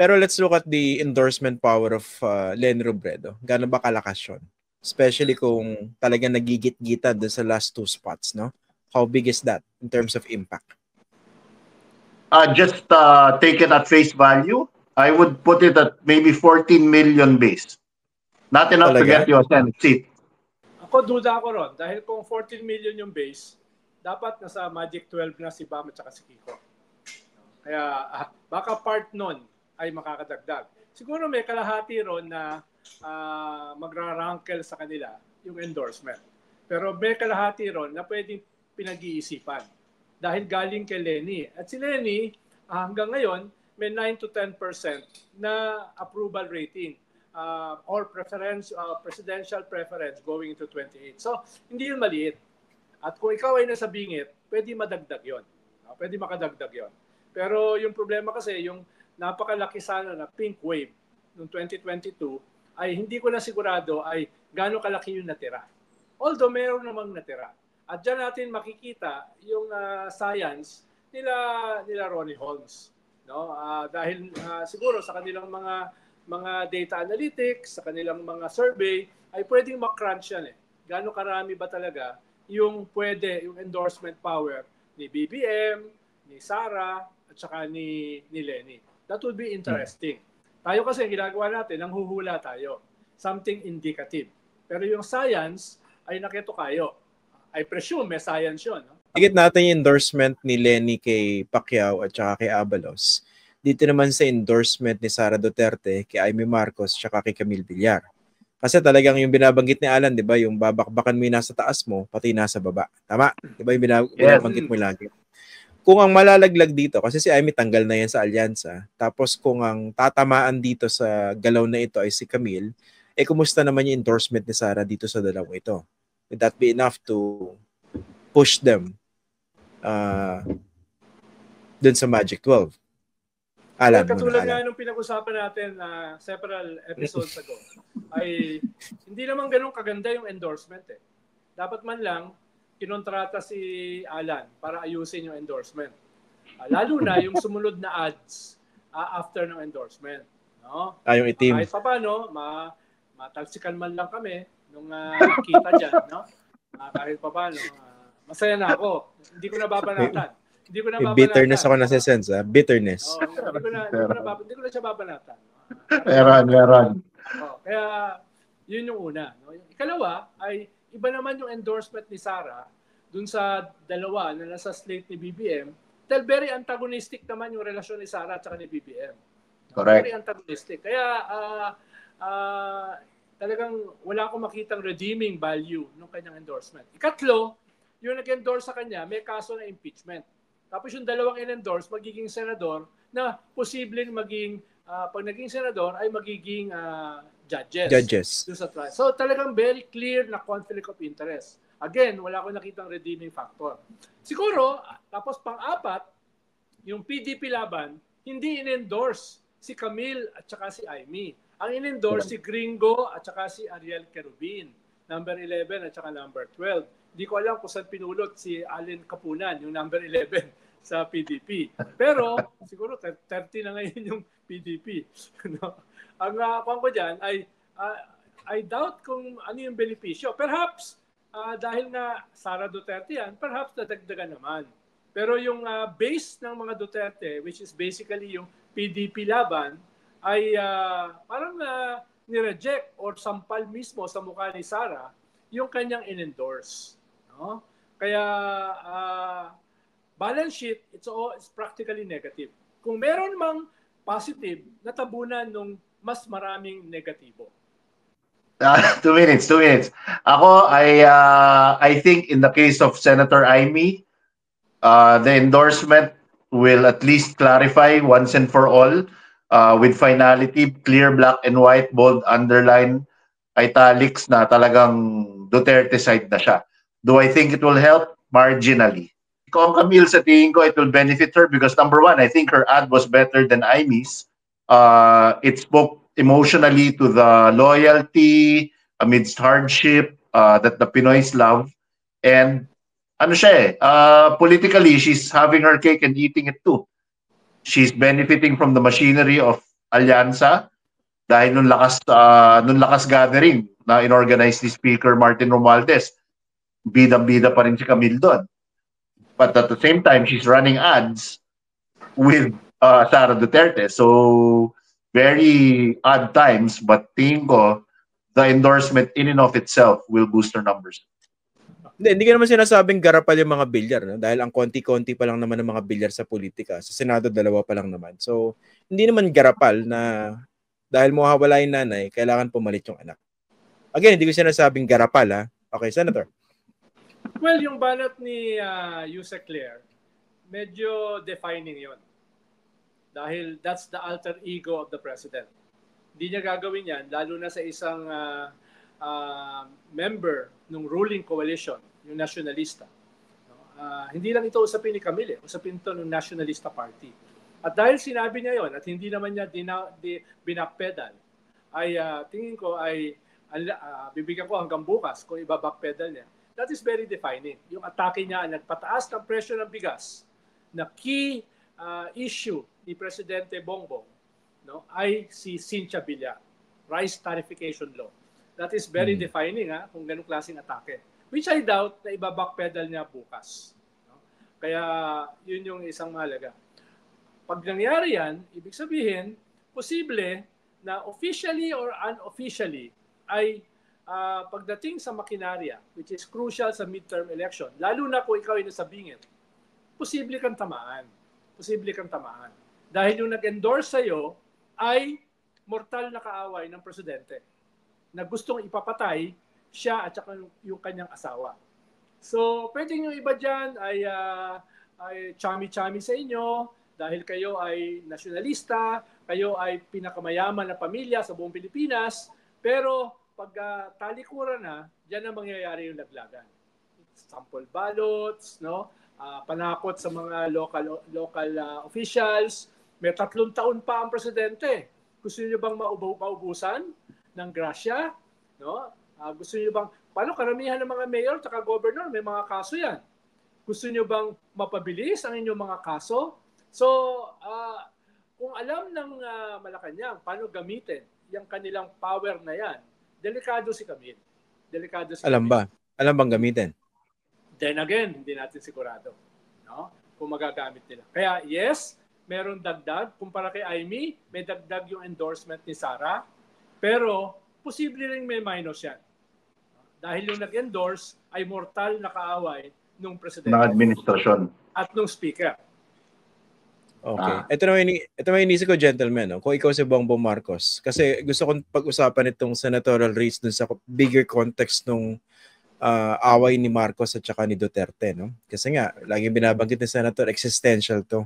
Pero let's look at the endorsement power of Leni Robredo. Gaano ba kalakas yun? Especially kung talagang nagigit-gitan doon sa last 2 spots, no? How big is that in terms of impact? Just take it at face value. I would put it at maybe 14 million base. Not enough to get you a Senate seat. Ako, duda ako ron. Dahil kung 14 million yung base, dapat nasa Magic 12 na si Bam at saka si Kiko. Kaya baka part nun ay makakadagdag. Siguro may kalahati ron na magra-rankle sa kanila yung endorsement. Pero may kalahati ron na pwedeng pinag-iisipan dahil galing kay Leni. At si Leni, hanggang ngayon, may 9 to 10% na approval rating or presidential preference going into 28. So, hindi yun maliit. At kung ikaw ay nasa bingit, pwede madagdag yun. Pwede makadagdag yun. Pero yung problema kasi, yung napakalaki sana na pink wave noong 2022, ay hindi ko na sigurado ay gaano kalaki yung natira. Although meron namang natira. At dyan natin makikita yung science nila Ronnie Holmes. No? Dahil siguro sa kanilang mga data analytics, sa kanilang mga survey, ay pwedeng makrunch yan. Gaano karami ba talaga yung endorsement power ni BBM, ni Sara, at saka ni Leni. That would be interesting. Tayo kasi ginagawa natin, nanghuhula tayo. Something indicative. Pero yung science ay nakito kayo. I presume may science yun. No? Higit natin yung endorsement ni Leni kay Pacquiao at saka kay Abalos. Dito naman sa endorsement ni Sara Duterte kay Amy Marcos at saka kay Camille Villar. Kasi talagang yung binabanggit ni Alan, di ba? Yung babakbakan mo yung nasa taas mo, pati nasa baba. Tama? Di ba yung binabanggit mo lagi? Kung ang malalaglag dito, kasi si Amy tanggal na yan sa alyansa, tapos kung ang tatamaan dito sa galaw na ito ay si Camille, kumusta naman yung endorsement ni Sara dito sa dalawang ito? Would that be enough to push them dun sa Magic 12? Alan, katulad nga nung pinag-usapan natin several episodes ago, ay hindi naman ganun kaganda yung endorsement. Dapat man lang kinontrata si Alan para ayusin yung endorsement. Lalo na yung sumunod na ads after ng endorsement. No? Yung itim. Kahit pa paano, matalsikan man lang kami nung kita dyan. No? Kahit pa paano, masaya na ako. Hindi ko nababanatan. Bitterness ako nasa-sense, bitterness. Hindi ko na siya babanatan. Meron. Kaya, yun yung una. No? Yung ikalawa ay iba naman yung endorsement ni Sara dun sa dalawa na nasa slate ni BBM dahil very antagonistic naman yung relasyon ni Sara at saka ni BBM. Correct. Very antagonistic. Kaya talagang wala akong makitang redeeming value ng kanyang endorsement. Ikatlo, yung nag-endorse sa kanya, may kaso na impeachment. Tapos yung dalawang in-endorse, magiging senador na posibleng maging, pag naging senador, ay magiging judges. So talagang very clear na conflict of interest. Again, wala akong nakitang redeeming factor. Siguro, tapos pang-apat, yung PDP laban, hindi in-endorse si Camille at saka si Amy. Ang in-endorse si Gringo at saka si Ariel Kerubin, number 11 at saka number 12. Hindi ko alam kung saan pinulot si Allen Kapunan, yung number 11 sa PDP. Pero siguro 30 na ngayon yung PDP. No? Ang kung ko dyan ay I doubt kung ano yung benepisyo. Perhaps dahil nga Sara Duterte yan, perhaps nadagdagan naman. Pero yung base ng mga Duterte, which is basically yung PDP laban, ay parang nireject or sampal mismo sa mukha ni Sara yung kanyang in-endorse. No? Kaya balance sheet, it's practically negative. Kung meron mang positive, natabunan nung mas maraming negatibo. 2 minutes. Ako, I think in the case of Senator Amy, the endorsement will at least clarify once and for all with finality, clear, black and white, bold, underline, italics na talagang Duterte side na siya. Do I think it will help? Marginally. Kung Camille, sa tingin ko, it will benefit her because number one, I think her ad was better than Amy's. It spoke emotionally to the loyalty amidst hardship that the Pinoys love. And ano siya politically, she's having her cake and eating it too. She's benefiting from the machinery of alyansa dahil nung lakas gathering na inorganize ni Speaker Martin Romualdez, bida-bida pa rin si Camille doon. But at the same time, she's running ads with Sara Duterte. So, very odd times, but tingin ko, the endorsement in and of itself will boost her numbers. Hindi ka naman sinasabing garapal yung mga bilyar, no? Dahil ang konti-konti pa lang naman ng mga bilyar sa politika. Sa Senado, 2 pa lang naman. So, hindi naman garapal na dahil mawawala yung nanay, kailangan pumalit yung anak. Again, hindi ko sinasabing garapal, ha? Okay, Senator. Well, yung banat ni Yusek Claire, medyo defining yon. Dahil that's the alter ego of the president. Hindi niya gagawin yan, lalo na sa isang member ng ruling coalition, yung nationalista. Hindi lang ito usapin ni Camille, usapin ito ng Nationalista Party. At dahil sinabi niya yon at hindi naman niya binakpedal, ay tingin ko ay bibigyan ko hanggang bukas kung iba-backpedal niya. That is very defining. Yung atake niya, nagpataas ng presyo ng bigas na key issue ni Presidente Bongbong, no, ay si Cynthia Villar, rice tarification law. That is very defining kung ganung klaseng atake. Which I doubt na iba-backpedal niya bukas. No? Kaya yun yung isang mahalaga. Pag nangyari yan, ibig sabihin, posible na officially or unofficially ay pagdating sa makinarya, which is crucial sa midterm election, lalo na kung ikaw ay nasa bingit, posible kang tamaan. Posible kang tamaan. Dahil yung nag-endorse sa'yo ay mortal na kaaway ng presidente na gustong ipapatay siya at saka yung kanyang asawa. So, pwedeng yung iba dyan ay chami-chami sa inyo dahil kayo ay nasyonalista, kayo ay pinakamayaman na pamilya sa buong Pilipinas, pero pag talikuran na, dyan na mangyayari yung laglagan. Sample ballots, no? Panakot sa mga local officials. May 3 taon pa ang presidente. Gusto niyo bang maubusan ng grasya? No? Gusto niyo bang, paano karamihan ng mga mayor at governor, may mga kaso yan. Gusto niyo bang mapabilis ang inyong mga kaso? So, kung alam ng Malacanang paano gamitin yung kanilang power na yan, delikado si Camille. Delikado si Alam Camille. ba? Alam bang gamitin? Then again, hindi natin sigurado, no? Kung magagamit nila. Kaya yes, merong dagdag. Kumpara kay Amy, may dagdag yung endorsement ni Sara. Pero posible ring may minus yan. Dahil yung nag-endorse ay mortal na kaaway nung presidente. Ng administrasyon. At nung speaker. Okay. Ito naman inisip ko, gentlemen, no? Kung ikaw si Bongbong Marcos, kasi gusto kong pag-usapan itong senatorial race dun sa bigger context nung away ni Marcos at saka ni Duterte, no? Kasi nga, laging binabanggit ni Senator, existential to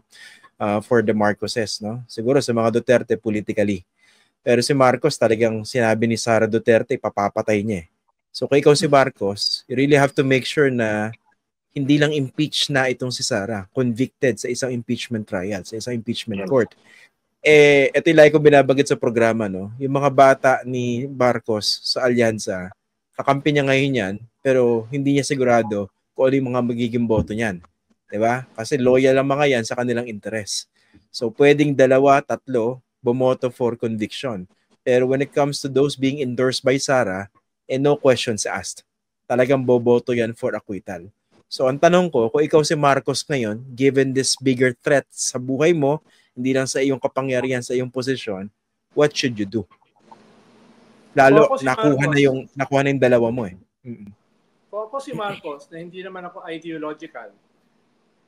for the Marcoses, no? Siguro sa mga Duterte politically. Pero si Marcos talagang sinabi ni Sara Duterte, papapatay niya. So kung ikaw si Marcos, you really have to make sure na hindi lang impeach na itong si Sara, convicted sa isang impeachment trial, sa isang impeachment court. Ito yung like ko binabanggit sa programa, no? Yung mga bata ni Marcos sa alyansa, kakampi niya ngayon yan, pero hindi niya sigurado kung ano yung mga magiging boto niyan. Diba? Kasi loyal ang mga yan sa kanilang interes. So, pwedeng 2, 3 bumoto for conviction. Pero when it comes to those being endorsed by Sara, no questions asked. Talagang boboto yan for acquittal. So, ang tanong ko, kung ikaw si Marcos ngayon, given this bigger threat sa buhay mo, hindi lang sa iyong kapangyarihan, sa iyong posisyon, what should you do? Lalo, si nakuha na yung 2 mo eh. Kung ako si Marcos, na hindi naman ako ideological,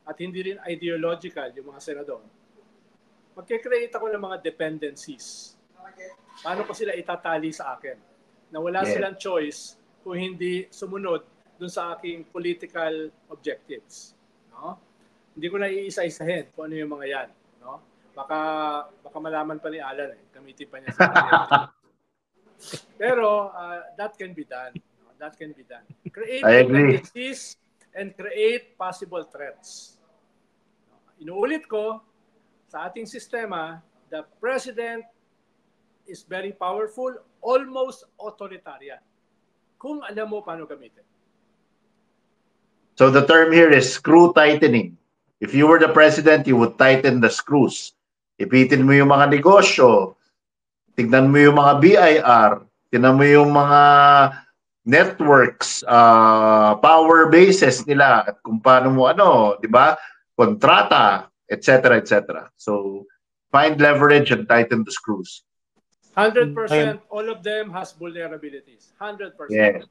at hindi rin ideological yung mga senador, magkikreate ako ng mga dependencies. Paano ko sila itatali sa akin? Na wala silang choice kung hindi sumunod dun sa aking political objectives. No? Hindi ko na iisa-isahin kung ano yung mga yan. No? Baka malaman pa ni Alan. Gamitin pa niya sa Pero that can be done. No? That can be done. Create dependencies and create possible threats. Inuulit ko, sa ating sistema, the president is very powerful, almost authoritarian. Kung alam mo paano gamitin. So the term here is screw tightening. If you were the president, you would tighten the screws. Ipitin mo yung mga negosyo, tignan mo yung mga BIR, tignan mo yung mga networks, power bases nila, at kung paano mo di ba? Kontrata, etc., etc. So, find leverage and tighten the screws. 100%, all of them has vulnerabilities. 100%. Yeah.